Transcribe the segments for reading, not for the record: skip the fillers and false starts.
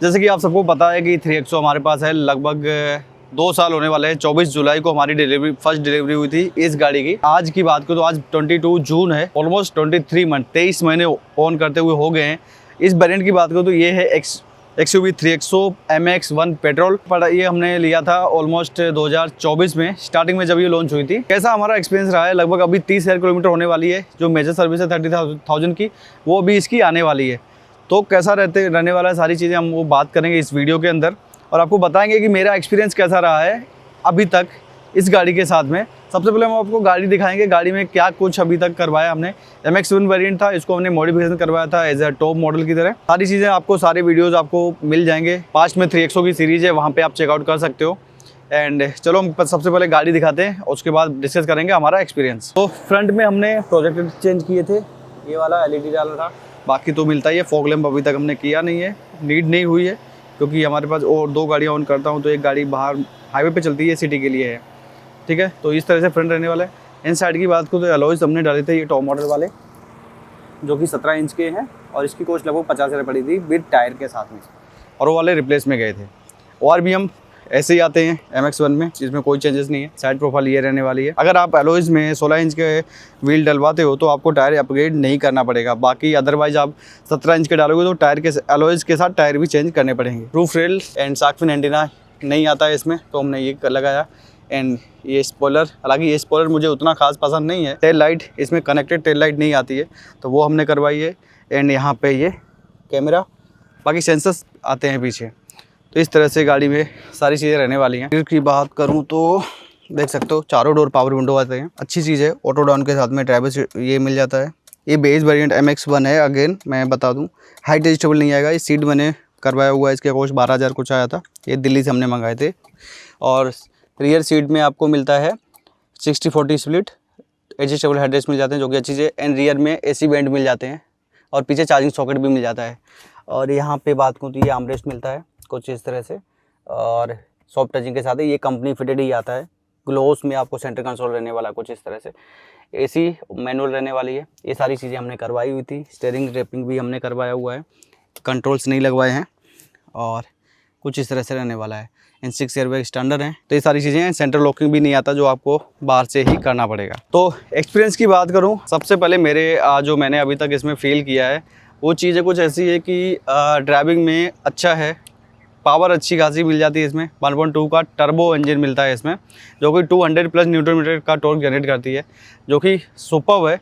जैसे कि आप सबको पता है कि 3XO हमारे पास है, लगभग 2 साल होने वाले हैं। 24 जुलाई को हमारी फर्स्ट डिलीवरी हुई थी इस गाड़ी की। आज की बात करूँ तो आज 22 जून है, ऑलमोस्ट 23 मंथ 23 महीने ऑन करते हुए हो गए हैं। इस वेरिएंट की बात करूँ तो ये है XUV 3XO MX-1 पेट्रोल। पर ये हमने लिया था ऑलमोस्ट 2024 में, स्टार्टिंग में जब ये लॉन्च हुई थी। कैसा हमारा एक्सपीरियंस रहा है, लगभग अभी 30,000 किलोमीटर होने वाली है। जो मेजर सर्विस है 30,000 की, वो अभी इसकी आने वाली है। तो कैसा रहने वाला है, सारी चीज़ें हम वो बात करेंगे इस वीडियो के अंदर और आपको बताएंगे कि मेरा एक्सपीरियंस कैसा रहा है अभी तक इस गाड़ी के साथ में। सबसे पहले हम आपको गाड़ी दिखाएंगे, गाड़ी में क्या कुछ अभी तक करवाया हमने। MX-1 वेरिएंट था, इसको हमने मॉडिफिकेशन करवाया था एज अ टॉप मॉडल की तरह। सारी चीज़ें आपको, सारे वीडियोज़ आपको मिल जाएंगे। पास्ट में 3XO की सीरीज़ है, वहाँ पर आप चेकआउट कर सकते हो। एंड चलो हम सबसे पहले गाड़ी दिखाते हैं, उसके बाद डिस्कस करेंगे हमारा एक्सपीरियंस। तो फ्रंट में हमने प्रोजेक्टर चेंज किए थे, ये वाला LED डाला था, बाकी तो मिलता ही है। फॉग लैंप अभी तक हमने किया नहीं है, नीड नहीं हुई है, क्योंकि हमारे पास और 2 गाड़ियाँ ऑन करता हूँ तो एक गाड़ी बाहर हाईवे पे चलती है, सिटी के लिए है, ठीक है। तो इस तरह से फ्रंट रहने वाला है। इन साइड की बात करूँ तो अलॉयज़ हमने डाले थे ये टॉप मॉडल वाले, जो कि 17 इंच के हैं और इसकी कॉस्ट लगभग 50,000 पड़ी थी विद टायर के साथ में, और वो वाले रिप्लेस में गए थे। और भी हम ऐसे ही आते हैं MX-1 में, इसमें कोई चेंजेस नहीं है। साइड प्रोफाइल ये रहने वाली है। अगर आप एलॉयज़ में 16 इंच के व्हील डलवाते हो तो आपको टायर अपग्रेड नहीं करना पड़ेगा। बाकी अदरवाइज आप 17 इंच के डालोगे तो टायर के एलॉयज़ के साथ टायर भी चेंज करने पड़ेंगे। Roof rail and shark fin antenna नहीं आता है इसमें, तो हमने ये लगाया। एंड ये स्पॉइलर, हालांकि ये स्पॉइलर मुझे उतना खास पसंद नहीं है। टेल लाइट, इसमें कनेक्टेड टेल लाइट नहीं आती है, तो वो हमने करवाई है। एंड यहाँ पे ये कैमरा, बाकी सेंसर्स आते हैं पीछे। तो इस तरह से गाड़ी में सारी चीज़ें रहने वाली हैं। की बात करूँ तो देख सकते हो चारों डोर पावर विंडो आते हैं, अच्छी चीज़ है। ऑटो डाउन के साथ में ड्राइवर सीट ये मिल जाता है। ये बेस वेरिएंट MX-1 है। अगेन मैं बता दूं, हाइट एडजस्टेबल नहीं आएगा। ये सीट मैंने करवाया हुआ है, इसके कॉस्ट 12,000 कुछ आया था, ये दिल्ली से हमने मंगाए थे। और रियर सीट में आपको मिलता है 60-40 स्प्लिट, एडजस्टेबल हेडरेस्ट मिल जाते हैं, जो कि अच्छी चीज़ है। एंड रियर में AC वेंट मिल जाते हैं और पीछे चार्जिंग सॉकेट भी मिल जाता है। और यहाँ पे बात करूँ तो ये आर्मरेस्ट मिलता है कुछ इस तरह से, और सॉफ्ट टचिंग के साथ है। ये कंपनी फिटेड ही आता है। ग्लोस में आपको सेंटर कंसोल रहने वाला है कुछ इस तरह से। AC मैनुअल रहने वाली है। ये सारी चीज़ें हमने करवाई हुई थी। स्टीयरिंग रैपिंग भी हमने करवाया हुआ है, कंट्रोल्स नहीं लगवाए हैं, और कुछ इस तरह से रहने वाला है। एंड 6 एयरबैग स्टैंडर्ड है। तो ये सारी चीज़ें हैं। सेंटर लॉकिंग भी नहीं आता, जो आपको बाहर से ही करना पड़ेगा। तो एक्सपीरियंस की बात करूँ, सबसे पहले मेरे जो मैंने अभी तक इसमें फील किया है, वो चीज़ें कुछ ऐसी है कि ड्राइविंग में अच्छा है। पावर अच्छी खासी मिल जाती है इसमें। 1.2 का टर्बो इंजन मिलता है इसमें, जो कि 200+ न्यूटन मीटर का टॉर्क जनरेट करती है, जो कि सुपर्ब है।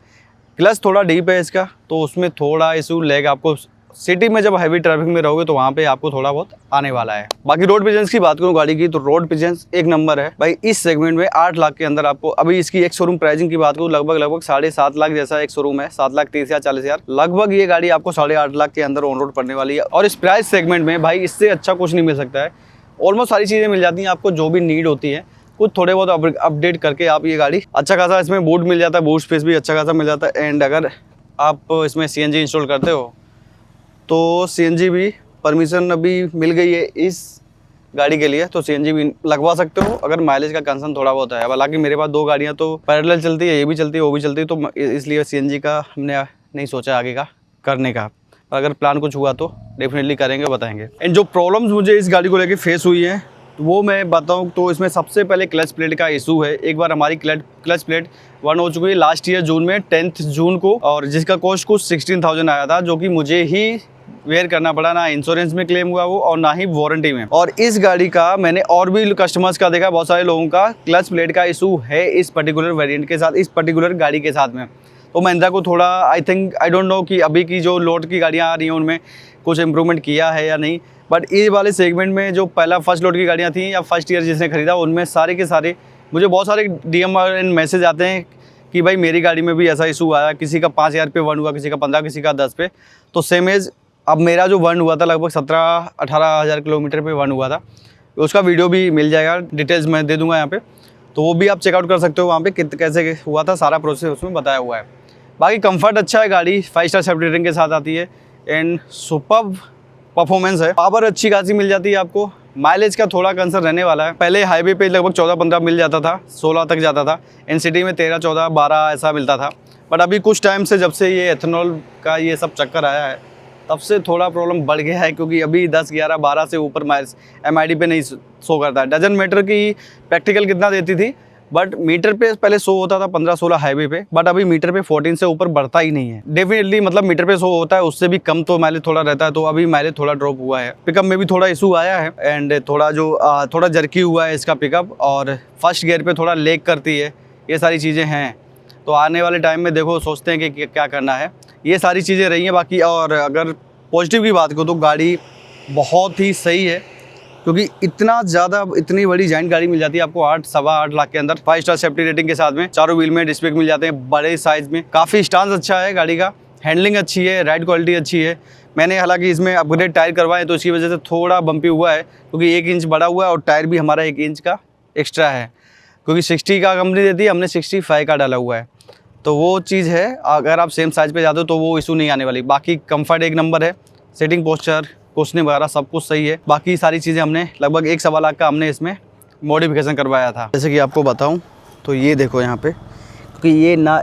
क्लच थोड़ा डीप है इसका, तो उसमें थोड़ा इशू लैग आपको सिटी में, जब हैवी ट्रैफिक में रहोगे तो वहाँ पे आपको थोड़ा बहुत आने वाला है। बाकी रोड प्रेजेंस की बात करूँ गाड़ी की, तो रोड प्रेजेंस एक नंबर है भाई। इस सेगमेंट में 8 लाख के अंदर आपको, अभी इसकी एक शोरूम प्राइसिंग की बात करूँ, लगभग 7.5 लाख जैसा एक शोरूम है, 7,30,000 40,000, लगभग ये गाड़ी आपको 8.5 लाख के अंदर ऑन रोड पड़ने वाली है। और इस प्राइस सेगमेंट में भाई इससे अच्छा कुछ नहीं मिल सकता है। ऑलमोस्ट सारी चीज़ें मिल जाती हैं आपको, जो भी नीड होती है। कुछ थोड़े बहुत अपडेट करके आप ये गाड़ी, अच्छा खासा इसमें बूट मिल जाता है, बूट स्पेस भी अच्छा खासा मिल जाता है। एंड अगर आप इसमें CNG इंस्टॉल करते हो तो CNG भी परमिशन अभी मिल गई है इस गाड़ी के लिए, तो CNG भी लगवा सकते हो अगर माइलेज का कंसर्न थोड़ा बहुत है। हालांकि मेरे पास 2 गाड़ियां तो पैरेलल चलती है, ये भी चलती है वो भी चलती है, तो इसलिए CNG का हमने नहीं सोचा आगे का करने का। अगर प्लान कुछ हुआ तो डेफिनेटली करेंगे, बताएंगे। एंड जो प्रॉब्लम्स मुझे इस गाड़ी को लेकर फेस हुई हैं, तो वो मैं बताऊँ तो इसमें सबसे पहले क्लच प्लेट का इशू है। एक बार हमारी क्लच प्लेट 1 हो चुकी है लास्ट ईयर जून में, 10 जून को, और जिसका कॉस्ट कुछ 16,000 आया था, जो कि मुझे ही वेयर करना पड़ा। ना इंश्योरेंस में क्लेम हुआ वो, और ना ही वारंटी में। और इस गाड़ी का मैंने और भी कस्टमर्स का देखा, बहुत सारे लोगों का क्लच प्लेट का इशू है इस पर्टिकुलर वेरिएंट के साथ, इस पर्टिकुलर गाड़ी के साथ में। तो महिंद्रा को थोड़ा आई डोंट नो कि अभी की जो लोड की गाड़ियाँ आ रही हैं उनमें कुछ इंप्रूवमेंट किया है या नहीं, बट ये वाले सेगमेंट में जो पहला फर्स्ट लोड की गाड़ियाँ थी या फर्स्ट ईयर जिसने खरीदा, उनमें सारे के सारे मुझे बहुत सारे DM एंड मैसेज आते हैं कि भाई मेरी गाड़ी में भी ऐसा इशू आया। किसी का 5,000 पे 1 हुआ, किसी का 15, किसी का 10 पे। तो सेम एज अब मेरा जो 1 हुआ था, लगभग 17-18 हज़ार किलोमीटर पे 1 हुआ था। उसका वीडियो भी मिल जाएगा, डिटेल्स मैं दे दूंगा यहाँ पे, तो वो भी आप चेकआउट कर सकते हो वहाँ पे कैसे हुआ था, सारा प्रोसेस उसमें बताया हुआ है। बाकी कंफर्ट अच्छा है, गाड़ी 5 स्टार सेफ्टी रेटिंग के साथ आती है। एंड सुपर्ब परफॉर्मेंस है। पावर अच्छी खासी मिल जाती है आपको। माइलेज का थोड़ा कंसर्न रहने वाला है। पहले हाईवे पे लगभग 14-15 मिल जाता था, 16 तक जाता था। NCT में 13, 14, 12 ऐसा मिलता था। बट अभी कुछ टाइम से, जब से ये एथेनॉल का ये सब चक्कर आया है, तब से थोड़ा प्रॉब्लम बढ़ गया है, क्योंकि अभी 10, 11, 12 से ऊपर MID पे नहीं शो करता है। डजन मीटर की प्रैक्टिकल कितना देती थी, बट मीटर पे पहले शो होता था 15-16 हाईवे पे, बट अभी मीटर पे 14 से ऊपर बढ़ता ही नहीं है। डेफिनेटली मतलब मीटर पे शो होता है, उससे भी कम तो माइलेज थोड़ा रहता है, तो अभी माइलेज थोड़ा ड्रॉप हुआ है। पिकअप में भी थोड़ा इशू आया है, एंड थोड़ा जर्की हुआ है इसका पिकअप, और फर्स्ट गियर पे थोड़ा लेग करती है। ये सारी चीज़ें हैं, तो आने वाले टाइम में देखो सोचते हैं कि क्या करना है। ये सारी चीज़ें रही हैं बाकी। और अगर पॉजिटिव की बात करूँ तो गाड़ी बहुत ही सही है, क्योंकि इतनी बड़ी जाइंट गाड़ी मिल जाती है आपको 8-8.25 लाख के अंदर, 5 स्टार सेफ्टी रेटिंग के साथ में। चारों व्हील में डिस्क ब्रेक मिल जाते हैं बड़े साइज़ में। काफ़ी स्टांस अच्छा है गाड़ी का, हैंडलिंग अच्छी है, राइड क्वालिटी अच्छी है। मैंने हालांकि इसमें अपग्रेड टायर करवाए, तो इसकी वजह से थोड़ा बम्पी हुआ है, क्योंकि 1 इंच बड़ा हुआ है और टायर भी हमारा 1 इंच का एक्स्ट्रा है, क्योंकि 60 का कंपनी देती है, हमने 65 का डाला हुआ है। तो वो चीज़ है, अगर आप सेम साइज़ पे जाते हो तो वो इशू नहीं आने वाली। बाकी कंफर्ट एक नंबर है, सीटिंग पोस्चर, कुशनिंग वगैरह सब कुछ सही है। बाकी सारी चीज़ें हमने लगभग 1-1.25 लाख का हमने इसमें मॉडिफिकेशन करवाया था। जैसे कि आपको बताऊं तो ये देखो यहाँ पे, क्योंकि ये ना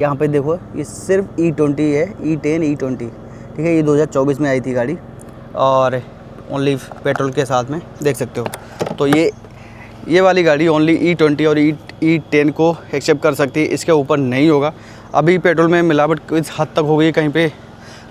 यहाँ पे देखो, ये सिर्फ E20 है, E10 E20, ठीक है। ये 2024 में आई थी गाड़ी, और ओनली पेट्रोल के साथ में देख सकते हो। तो ये वाली गाड़ी ओनली E20 और E10 को एक्सेप्ट कर सकती है, इसके ऊपर नहीं होगा। अभी पेट्रोल में मिलावट कुछ हद तक हो गई, कहीं पे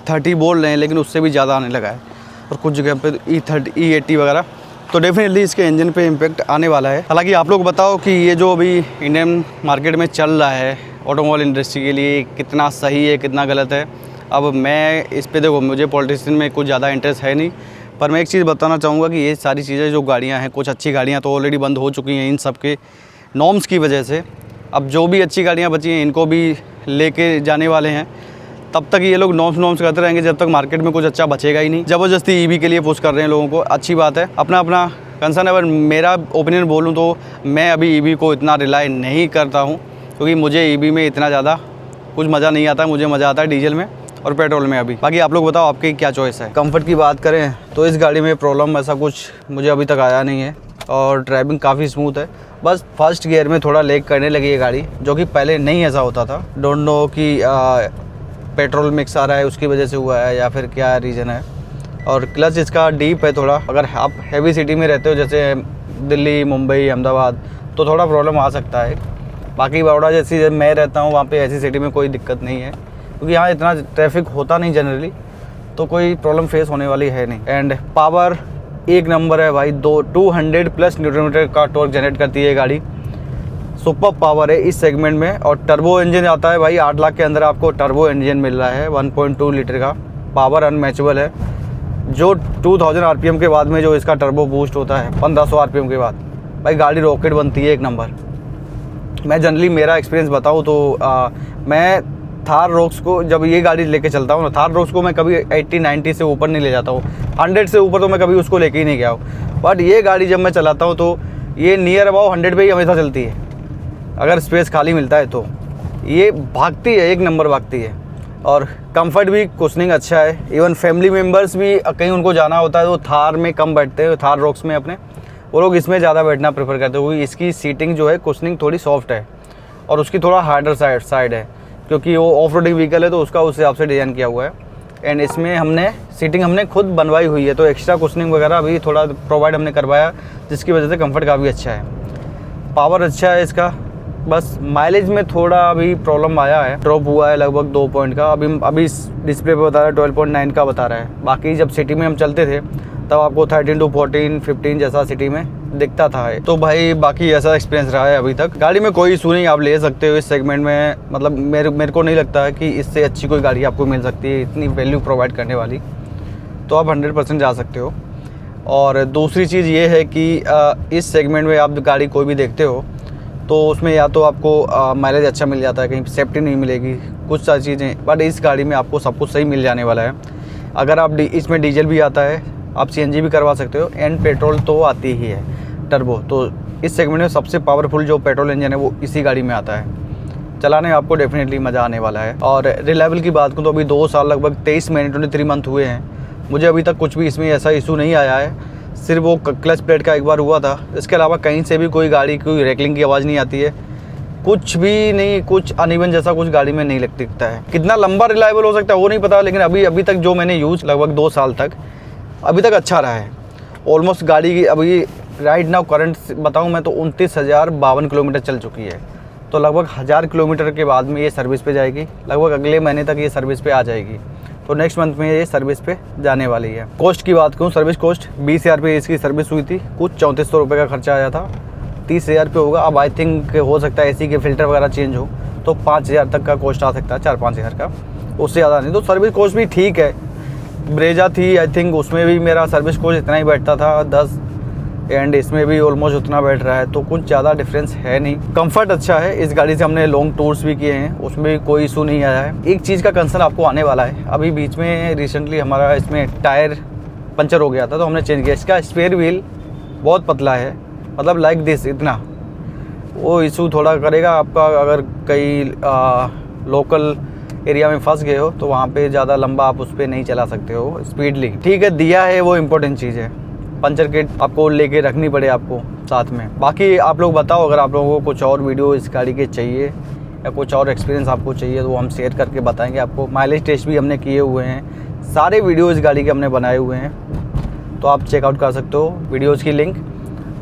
30 बोल रहे हैं, लेकिन उससे भी ज़्यादा आने लगा है, और कुछ जगह पे E80 वगैरह। तो डेफिनेटली इसके इंजन पे इम्पैक्ट आने वाला है। हालांकि आप लोग बताओ कि ये जो अभी इंडियन मार्केट में चल रहा है ऑटोमोबाइल इंडस्ट्री के लिए, कितना सही है कितना गलत है। अब मैं इस पे देखो, मुझे पॉलिटिशियन में कुछ ज़्यादा इंटरेस्ट है नहीं, पर मैं एक चीज़ बताना चाहूँगा कि ये सारी चीज़ें जो गाड़ियाँ हैं, कुछ अच्छी गाड़ियाँ तो ऑलरेडी बंद हो चुकी हैं इन सब के नॉर्म्स की वजह से। अब जो भी अच्छी गाड़ियाँ बची हैं, इनको भी लेके जाने वाले हैं। तब तक ये लोग नॉर्म्स करते रहेंगे जब तक मार्केट में कुछ अच्छा बचेगा ही नहीं। ज़बरदस्ती ईवी के लिए पुश कर रहे हैं लोगों को, अच्छी बात है, अपना अपना कंसर्न है। अगर मेरा ओपिनियन बोलूँ तो मैं अभी ईवी को इतना रिलाई नहीं करता हूँ, क्योंकि मुझे ईवी में इतना ज़्यादा कुछ मज़ा नहीं आता। मुझे मज़ा आता है डीजल में और पेट्रोल में अभी। बाकी आप लोग बताओ आपकी क्या चॉइस है। कंफर्ट की बात करें तो इस गाड़ी में प्रॉब्लम ऐसा कुछ मुझे अभी तक आया नहीं है, और ड्राइविंग काफ़ी स्मूथ है। बस फर्स्ट गियर में थोड़ा लेग करने लगी है गाड़ी, जो कि पहले नहीं ऐसा होता था। डोंट नो कि पेट्रोल मिक्स आ रहा है उसकी वजह से हुआ है या फिर क्या रीज़न है। और क्लच इसका डीप है थोड़ा, अगर आप हैवी सिटी में रहते हो जैसे दिल्ली, मुंबई, अहमदाबाद, तो थोड़ा प्रॉब्लम आ सकता है। बाकी बड़ौदा जैसी मैं रहता हूँ वहाँ पे ऐसी सिटी में कोई दिक्कत नहीं है, क्योंकि यहाँ इतना ट्रैफिक होता नहीं जनरली, तो कोई प्रॉब्लम फेस होने वाली है नहीं। एंड पावर एक नंबर है भाई, 200+ न्यूटन मीटर का टॉर्क जनरेट करती है गाड़ी। सुपर पावर है इस सेगमेंट में, और टर्बो इंजन आता है भाई 8 लाख के अंदर आपको टर्बो इंजन मिल रहा है 1.2 लीटर का। पावर अनमैचेबल है। जो 2000 RPM के बाद में जो इसका टर्बो बूस्ट होता है 1500 RPM के बाद, भाई गाड़ी रॉकेट बनती है एक नंबर। मैं जनरली मेरा एक्सपीरियंस बताऊँ तो मैं थार रॉक्स को जब ये गाड़ी लेके चलता हूँ ना, थार रॉक्स को मैं कभी 80-90 से ऊपर नहीं ले जाता हूँ, 100 से ऊपर तो मैं कभी उसको लेके ही नहीं गया हूँ। बट ये गाड़ी जब मैं चलाता हूँ तो ये नियर अबाउट 100 पे ही हमेशा चलती है, अगर स्पेस खाली मिलता है तो। ये भागती है, एक नंबर भागती है। और कंफर्ट भी, कुशनिंग अच्छा है। इवन फैमिली मेम्बर्स भी कहीं उनको जाना होता है तो थार में कम बैठते हैं, थार रॉक्स में अपने, वो लोग इसमें ज़्यादा बैठना प्रेफर करते हैं, क्योंकि इसकी सीटिंग जो है, कुशनिंग थोड़ी सॉफ्ट है, और उसकी थोड़ा हार्डर साइड है, क्योंकि वो ऑफ रोडिंग व्हीकल है तो उसका उस हिसाब से डिज़ाइन किया हुआ है। एंड इसमें हमने सीटिंग हमने खुद बनवाई हुई है, तो एक्स्ट्रा कुशनिंग वगैरह अभी थोड़ा प्रोवाइड हमने करवाया, जिसकी वजह से कंफर्ट काफ़ी अच्छा है। पावर अच्छा है इसका, बस माइलेज में थोड़ा अभी प्रॉब्लम आया है, ड्रॉप हुआ है लगभग 2 पॉइंट का। अभी डिस्प्ले पे बता रहा है 12.9 का बता रहा है। बाकी जब सिटी में हम चलते थे तब आपको 13 to 14, 15 जैसा सिटी में दिखता था। तो भाई बाकी ऐसा एक्सपीरियंस रहा है अभी तक। गाड़ी में कोई इशू नहीं, आप ले सकते हो इस सेगमेंट में। मतलब मेरे को नहीं लगता है कि इससे अच्छी कोई गाड़ी आपको मिल सकती है इतनी वैल्यू प्रोवाइड करने वाली, तो आप 100% जा सकते हो। और दूसरी चीज़ ये है कि इस सेगमेंट में आप गाड़ी कोई भी देखते हो तो उसमें या तो आपको माइलेज अच्छा मिल जाता है, कहीं सेफ्टी नहीं मिलेगी, कुछ सारी चीज़ें, बट इस गाड़ी में आपको सब कुछ सही मिल जाने वाला है। अगर आप इसमें डीजल भी आता है, आप CNG भी करवा सकते हो, एंड पेट्रोल तो आती ही है टर्बो। तो इस सेगमेंट में सबसे पावरफुल जो पेट्रोल इंजन है वो इसी गाड़ी में आता है। चलाने में आपको डेफिनेटली मज़ा आने वाला है। और रिलायबल की बात करूँ तो अभी 2 साल लगभग 23 महीने 23 मंथ हुए हैं, मुझे अभी तक कुछ भी इसमें ऐसा इशू नहीं आया है। सिर्फ वो क्लच प्लेट का एक बार हुआ था, इसके अलावा कहीं से भी कोई गाड़ी कोई रैकलिंग की आवाज़ नहीं आती है। कुछ भी नहीं, कुछ अनइवन जैसा कुछ गाड़ी में नहीं दिखता है। कितना लंबा रिलायबल हो सकता है वो नहीं पता, लेकिन अभी तक जो मैंने यूज़ लगभग 2 साल तक अभी तक अच्छा रहा है। ऑलमोस्ट गाड़ी की अभी राइट नाउ करंट बताऊं मैं तो 29,052 किलोमीटर चल चुकी है। तो लगभग 1000 किलोमीटर के बाद में ये सर्विस पे जाएगी। लगभग अगले महीने तक ये सर्विस पे आ जाएगी। तो नेक्स्ट मंथ में ये सर्विस पे जाने वाली है। कॉस्ट की बात करूँ, सर्विस कॉस्ट 20,000 रुपये इसकी सर्विस हुई थी। कुछ 3400 रुपये का खर्चा आया था। 30,000 रुपये होगा। अब आई थिंक हो सकता है एसी के फ़िल्टर वगैरह चेंज हो तो 5,000 तक का कॉस्ट आ सकता है, 4-5 हज़ार का, उससे ज़्यादा नहीं। तो सर्विस कॉस्ट भी ठीक है। ब्रेजा थी आई थिंक, उसमें भी मेरा सर्विस कॉस्ट इतना ही बैठता था 10, एंड इसमें भी ऑलमोस्ट उतना बैठ रहा है। तो कुछ ज़्यादा डिफरेंस है नहीं। कंफर्ट अच्छा है। इस गाड़ी से हमने लॉन्ग टूर्स भी किए हैं, उसमें भी कोई इशू नहीं आया है। एक चीज़ का कंसर्न आपको आने वाला है। अभी बीच में रिसेंटली हमारा इसमें टायर पंचर हो गया था तो हमने चेंज किया। इसका स्पेयर व्हील बहुत पतला है, मतलब लाइक दिस इतना। वो इशू थोड़ा करेगा आपका अगर कहीं लोकल एरिया में फंस गए हो तो वहाँ पे ज़्यादा लंबा आप उस पर नहीं चला सकते हो स्पीडली। ठीक है, दिया है वो इम्पोर्टेंट चीज़ है। पंचर किट आपको लेके रखनी पड़े आपको साथ में। बाकी आप लोग बताओ अगर आप लोगों को कुछ और वीडियो इस गाड़ी के चाहिए या कुछ और एक्सपीरियंस आपको चाहिए तो वो हम शेयर करके बताएंगे आपको। माइलेज टेस्ट भी हमने किए हुए हैं, सारे वीडियो इस गाड़ी के हमने बनाए हुए हैं, तो आप चेकआउट कर सकते हो वीडियोज़ की लिंक।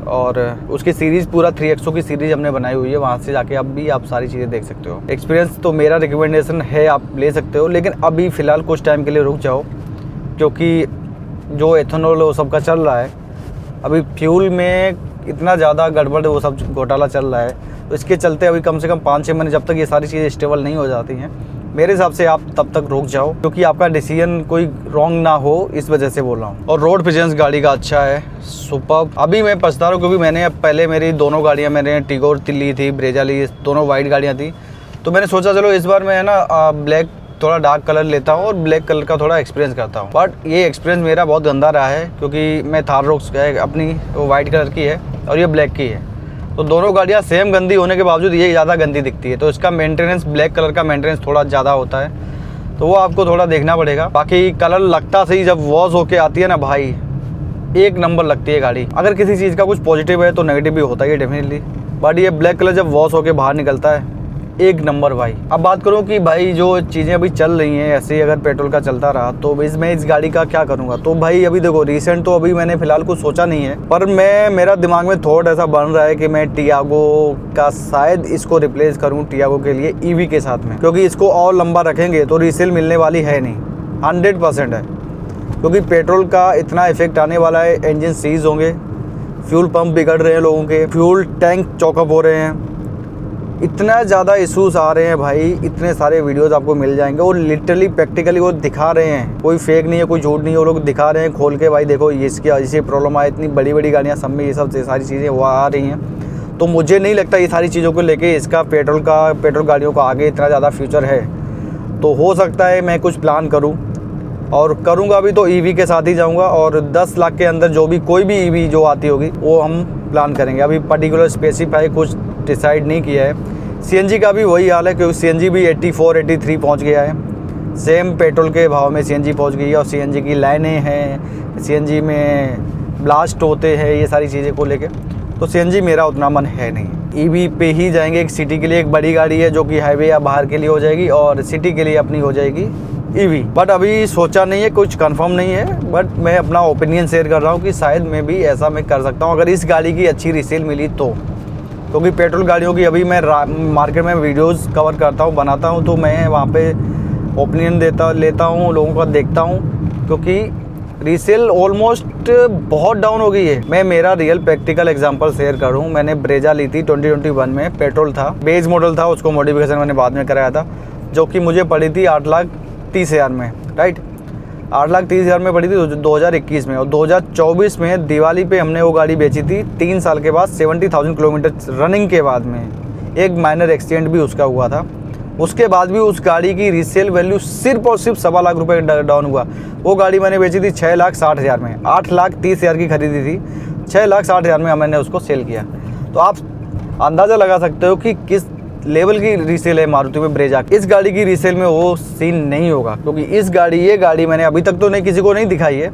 और उसकी सीरीज़ पूरा 3XO की सीरीज़ हमने बनाई हुई है, वहाँ से जाके आप सारी चीज़ें देख सकते हो। एक्सपीरियंस तो मेरा रिकमेंडेशन है, आप ले सकते हो, लेकिन अभी फ़िलहाल कुछ टाइम के लिए रुक जाओ, क्योंकि जो एथेनॉल वो सबका चल रहा है अभी फ्यूल में इतना ज़्यादा गड़बड़ वो सब घोटाला चल रहा है। तो इसके चलते अभी कम से कम 5-6 महीने जब तक ये सारी चीज़ें स्टेबल नहीं हो जाती हैं, मेरे हिसाब से आप तब तक रुक जाओ, क्योंकि आपका डिसीजन कोई रॉन्ग ना हो, इस वजह से बोल रहा हूँ। और रोड प्रेजेंस गाड़ी का अच्छा है, सुपर्ब। अभी मैं पछता रहा हूँ क्योंकि मैंने पहले मेरी दोनों गाड़ियाँ, मैंने टिगोर ली थी, ब्रेजा ली, दोनों वाइट गाड़ियाँ थी। तो मैंने सोचा चलो इस बार मैं है ना ब्लैक थोड़ा डार्क कलर लेता हूँ और ब्लैक कलर का थोड़ा एक्सपीरियंस करता हूँ। बट ये एक्सपीरियंस मेरा बहुत गंदा रहा है, क्योंकि मैं थार रोक्स अपनी वो वाइट कलर की है और ये ब्लैक की है। तो दोनों गाड़ियाँ सेम गंदी होने के बावजूद ये ज़्यादा गंदी दिखती है। तो इसका मेंटेनेंस, ब्लैक कलर का मेंटेनेंस थोड़ा ज़्यादा होता है, तो वो आपको थोड़ा देखना पड़ेगा। बाकी कलर लगता सही, जब वॉश होके आती है ना भाई, एक नंबर लगती है गाड़ी। अगर किसी चीज़ का कुछ पॉजिटिव है तो नेगेटिव भी होता है डेफिनेटली, बट ये ब्लैक कलर जब वॉश होके बाहर निकलता है, एक नंबर भाई। अब बात करूं कि भाई जो चीज़ें अभी चल रही हैं ऐसे ही अगर पेट्रोल का चलता रहा तो इस गाड़ी का क्या करूंगा। तो भाई अभी देखो रिसेंट तो अभी मैंने फ़िलहाल कुछ सोचा नहीं है, पर मेरा दिमाग में थॉट ऐसा बन रहा है कि मैं टियागो का शायद इसको रिप्लेस करूँ टियागो के लिए ईवी के साथ में, क्योंकि इसको और लंबा रखेंगे तो रीसेल मिलने वाली है नहीं, 100% है। क्योंकि पेट्रोल का इतना इफेक्ट आने वाला है, इंजन सीज होंगे, फ्यूल पंप बिगड़ रहे हैं लोगों के, फ्यूल टैंक चौकअप हो रहे हैं, इतना ज़्यादा इश्यूज आ रहे हैं भाई। इतने सारे वीडियोस आपको मिल जाएंगे, वो लिटरली प्रैक्टिकली वो दिखा रहे हैं, कोई फेक नहीं है, कोई झूठ नहीं है, वो लोग दिखा रहे हैं खोल के, भाई देखो ये इसकी ऐसी प्रॉब्लम आए, इतनी बड़ी बड़ी गाड़ियाँ सब में ये सब सारी चीज़ें वो आ रही हैं। तो मुझे नहीं लगता ये सारी चीज़ों को लेके इसका पेट्रोल गाड़ियों का आगे इतना ज़्यादा फ्यूचर है। तो हो सकता है मैं कुछ प्लान करूँ, और करूँगा भी तो ईवी के साथ ही जाऊँगा, और 10 लाख के अंदर जो भी कोई भी ईवी जो आती होगी वो हम प्लान करेंगे। अभी पर्टिकुलर स्पेसिफाई कुछ डिसाइड नहीं किया है। सीएनजी का भी वही हाल है, क्योंकि सीएनजी भी 84-83 पहुंच गया है। सेम पेट्रोल के भाव में सीएनजी पहुंच गई है, और सीएनजी की लाइनें हैं, सीएनजी में ब्लास्ट होते हैं, ये सारी चीज़ें को लेके। तो सीएनजी मेरा उतना मन है नहीं। ईवी पे ही जाएंगे। एक सिटी के लिए एक बड़ी गाड़ी है जो कि हाईवे या बाहर के लिए हो जाएगी, और सिटी के लिए अपनी हो जाएगी ईवी। बट अभी सोचा नहीं है, कुछ कंफर्म नहीं है, बट मैं अपना ओपिनियन शेयर कर रहा हूँ कि शायद मैं भी ऐसा मैं कर सकता हूँ अगर इस गाड़ी की अच्छी रीसेल मिली तो। क्योंकि पेट्रोल गाड़ियों की अभी मैं मार्केट में वीडियोस कवर करता हूँ, बनाता हूँ, तो मैं वहाँ पे ओपिनियन लेता हूँ, लोगों का देखता हूँ, क्योंकि रीसेल ऑलमोस्ट बहुत डाउन हो गई है। मैं मेरा रियल प्रैक्टिकल एग्जांपल शेयर करूँ, मैंने ब्रेजा ली थी 2021 में, पेट्रोल था, बेस मॉडल था, उसको मॉडिफिकेशन मैंने बाद में कराया था, जो कि मुझे पड़ी थी 8,30,000 में, राइट, 8,30,000 में पड़ी थी 2021 में। और 2024 में दिवाली पे हमने वो गाड़ी बेची थी 3 साल के बाद, 70,000 किलोमीटर रनिंग के बाद में। एक माइनर एक्सीडेंट भी उसका हुआ था, उसके बाद भी उस गाड़ी की रीसेल वैल्यू सिर्फ और सिर्फ 7 लाख रुपए डाउन हुआ। वो गाड़ी मैंने बेची थी 6,60,000 में, 8,30,000 की खरीदी थी, 6,60,000 में मैंने उसको सेल किया। तो आप अंदाज़ा लगा सकते हो कि किस लेवल की रीसेल है मारुति में ब्रेजा। इस गाड़ी की रीसेल में वो सीन नहीं होगा, क्योंकि ये गाड़ी मैंने अभी तक तो नहीं किसी को नहीं दिखाई है,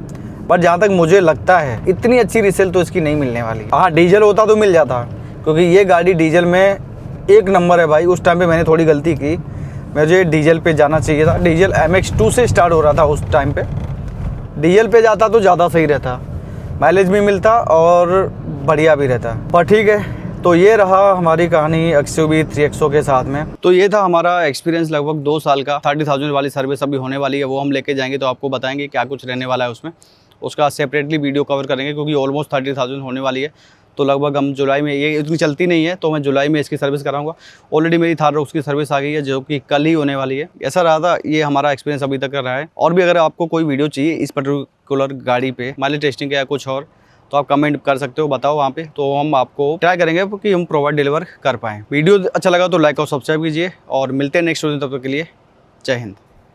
पर जहाँ तक मुझे लगता है इतनी अच्छी रीसेल तो इसकी नहीं मिलने वाली। हाँ, डीजल होता तो मिल जाता, क्योंकि ये गाड़ी डीजल में एक नंबर है भाई। उस टाइम पे मैंने थोड़ी गलती की, मुझे डीजल पे जाना चाहिए था। डीजल MX2 से स्टार्ट हो रहा था उस टाइम पे, डीजल पे जाता तो ज़्यादा सही रहता, माइलेज भी मिलता और बढ़िया भी रहता। पर ठीक है, तो ये रहा हमारी कहानी XUV 3XO के साथ में। तो ये था हमारा एक्सपीरियंस लगभग 2 साल का। 30,000 वाली सर्विस अभी होने वाली है, वो हम लेके जाएंगे तो आपको बताएंगे क्या कुछ रहने वाला है उसमें। उसका सेपरेटली वीडियो कवर करेंगे क्योंकि ऑलमोस्ट 30,000 होने वाली है। तो लगभग हम जुलाई में, ये इतनी चलती नहीं है तो मैं जुलाई में इसकी सर्विस कराऊंगा। ऑलरेडी मेरी थार रॉक्स की सर्विस आ गई है जो कि कल ही होने वाली है। ऐसा रहा था, ये हमारा एक्सपीरियंस अभी तक कर रहा है। और भी अगर आपको कोई वीडियो चाहिए इस पर्टिकुलर गाड़ी पे, माइलेज टेस्टिंग या कुछ और, तो आप कमेंट कर सकते हो, बताओ वहाँ पे, तो हम आपको ट्राई करेंगे कि हम प्रोवाइड डिलीवर कर पाएँ। वीडियो अच्छा लगा तो लाइक और सब्सक्राइब कीजिए और मिलते हैं नेक्स्ट वीडियो, तब तक के लिए जय हिंद।